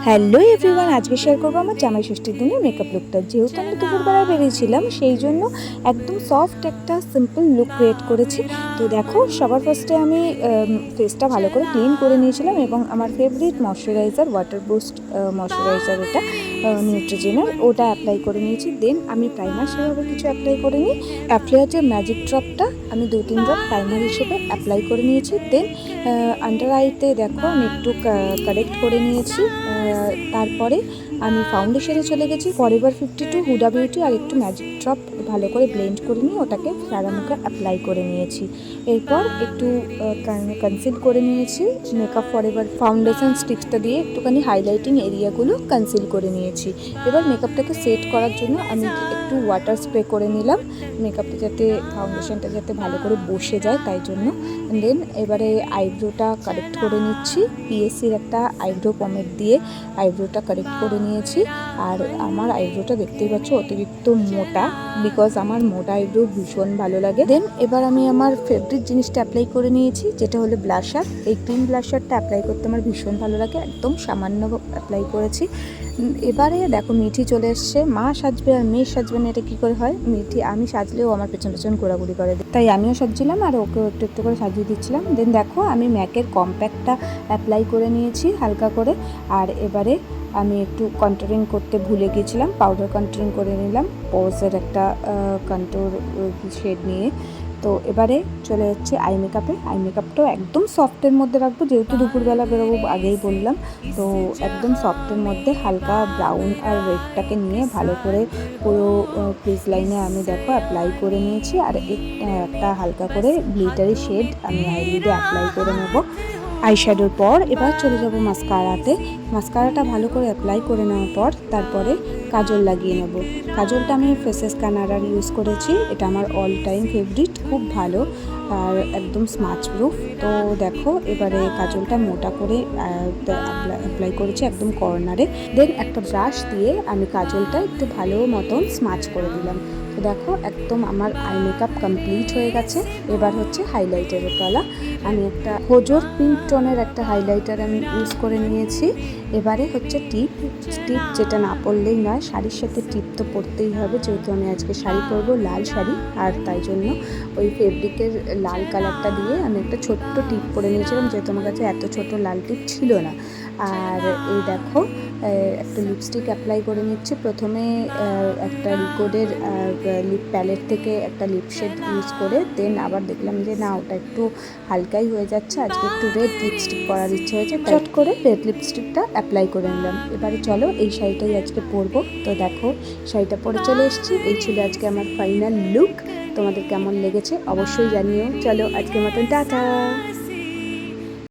Hello everyone, আজকে share করবো আমার জামাই ষষ্ঠীর দিনের মেকআপ লুকটা। যেহেতু আমি দুপুরবেলা বেরিয়েছিলাম, সেই জন্য একদম সফট একটা সিম্পল লুক ক্রিয়েট করেছি। তো দেখো, সবার ফার্স্টে আমি ফেসটা ভালো করে ক্লিন করে নিয়েছিলাম এবং আমার favourite moisturiser, water boost moisturiser, এটা নিউট্রিজেনার, ওটা অ্যাপ্লাই করে নিয়েছি। দেন আমি প্রাইমার সেভাবে কিছু অ্যাপ্লাই করিনি। অ্যাপ্লাইয়ার ম্যাজিক ড্রপটা আমি 2-3 ড্রপ প্রাইমার হিসেবে অ্যাপ্লাই করে নিয়েছি। দেন আন্ডার আইতে দেখো আমি একটু কারেক্ট করে নিয়েছি। তারপরে আমি ফাউন্ডেশনে চলে গেছি। ফরএভার 52 হুডা বিউটি আর একটু ম্যাজিক ড্রপ ভালো করে ব্লেন্ড করে নিয়ে ওটাকে সারা মুখে অ্যাপ্লাই করে নিয়েছি। এরপর একটু কনসিল করে নিয়েছি। মেকআপ ফরএভার ফাউন্ডেশন স্টিকটা দিয়ে একটুখানি হাইলাইটিং এরিয়াগুলো কনসিল করে নিয়েছি। এবার মেকআপটাকে সেট করার জন্য আমি একটু ওয়াটার স্প্রে করে নিলাম, মেকআপটা যাতে ফাউন্ডেশনটা যাতে ভালো করে বসে যায় তাই জন্য। দেন এবারে আইব্রোটা কারেক্ট করে নিচ্ছি। পিএসসির একটা আইব্রো পমেড দিয়ে আইব্রোটা কারেক্ট করে নিয়েছি। আর আমার আইব্রোটা দেখতেই পাচ্ছ অতিরিক্ত মোটা, বিকজ আমার মোটা আইব্রো ভীষণ ভালো লাগে। দেন এবার আমি আমার ফেভারিট জিনিসটা অ্যাপ্লাই করে নিয়েছি, যেটা হলো ব্লাশার। এই ক্রিম ব্লাশারটা অ্যাপ্লাই করতে আমার ভীষণ ভালো লাগে, একদম সামান্য অ্যাপ্লাই করেছি। এবারে দেখো মিঠি চলে এসছে। মা সাজবে আর মেয়ে সাজবে না, এটা কী করে হয়? মিঠি আমি সাজলেও আমার পেছন পেছন ঘোরাঘুরি করে, তাই আমিও সাজছিলাম আর ওকেও একটু একটু করে সাজিয়ে দিচ্ছিলাম। দেন দেখো আমি ম্যাকের কম্প্যাক্টটা অ্যাপ্লাই করে নিয়েছি হালকা করে। আর এবারে আমি একটু কন্ট্রোলিং করতে ভুলে গিয়েছিলাম, পাউডার কন্ট্রোলিং করে নিলাম পোজের একটা কন্ট্রোর শেড নিয়ে। তো এবারে চলে যাচ্ছে আই মেকআপে। আই মেকআপটাও একদম সফটের মধ্যে রাখবো, যেহেতু দুপুরবেলা বেরোবো আগেই বললাম। তো একদম সফটের মধ্যে হালকা ব্রাউন আর রেডটাকে নিয়ে ভালো করে পুরো ক্রিজ লাইনে আমি দেখো অ্যাপ্লাই করে নিয়েছি। আর একটা হালকা করে গ্লিটারি শেড আমি আইলিডে অ্যাপ্লাই করে নেবো। আইশ্যাডোর পর এবার চলে যাব মাস্কারাতে। মাস্কারাটা ভালো করে অ্যাপ্লাই করে নেওয়ার পর তারপরে কাজল লাগিয়ে নেব। কাজলটা আমি ফেসেস কানাডার ইউজ করেছি, এটা আমার অল টাইম ফেভারিট, খুব ভালো আর একদম স্মাচ প্রুফ। তো দেখো এবারে কাজলটা মোটা করে অ্যাপ্লাই করেছি একদম কর্নারে। দেন একটা ব্রাশ দিয়ে আমি কাজলটা একটু ভালো মতন স্মাচ করে দিলাম। তো দেখো একদম আমার আই মেকআপ কমপ্লিট হয়ে গেছে। এবার হচ্ছে হাইলাইটারের পালা। আমি একটা হোজোর পিঙ্ক টোনের একটা হাইলাইটার আমি ইউজ করে নিয়েছি। এবারে হচ্ছে টিপ, যেটা না পরলেই নয়, শাড়ির সাথে টিপ তো পরতেই হবে, যেহেতু আমি আজকে শাড়ি পরবো, লাল শাড়ি, আর তাই জন্য ওই ফেব্রিকের লাল কালারটা দিয়ে আমি একটা ছোট্ট টিপ পরে নিয়েছিলাম, যেহেতু আমার কাছে এত ছোট লাল টিপ ছিল না। আর এই দেখো একটা লিপস্টিক অ্যাপ্লাই করে নিচ্ছি। প্রথমে একটা রিকোডের লিপ প্যালেট থেকে একটা লিপ শেড ইউজ করে, দেন আবার দেখলাম যে না, ওটা একটু হালকাই হয়ে যাচ্ছে, আজকে একটু রেড লিপস্টিক পরার ইচ্ছে হয়েছে, চট করে রেড লিপস্টিকটা অ্যাপ্লাই করে নিলাম। এবারে চলো এই শাড়িটাই আজকে পরবো। তো দেখো শাড়িটা পরে চলে এসেছি। এই ছিল আজকে আমার ফাইনাল লুক। তোমাদের কেমন লেগেছে অবশ্যই জানিও। চলো আজকের মতন টাটা।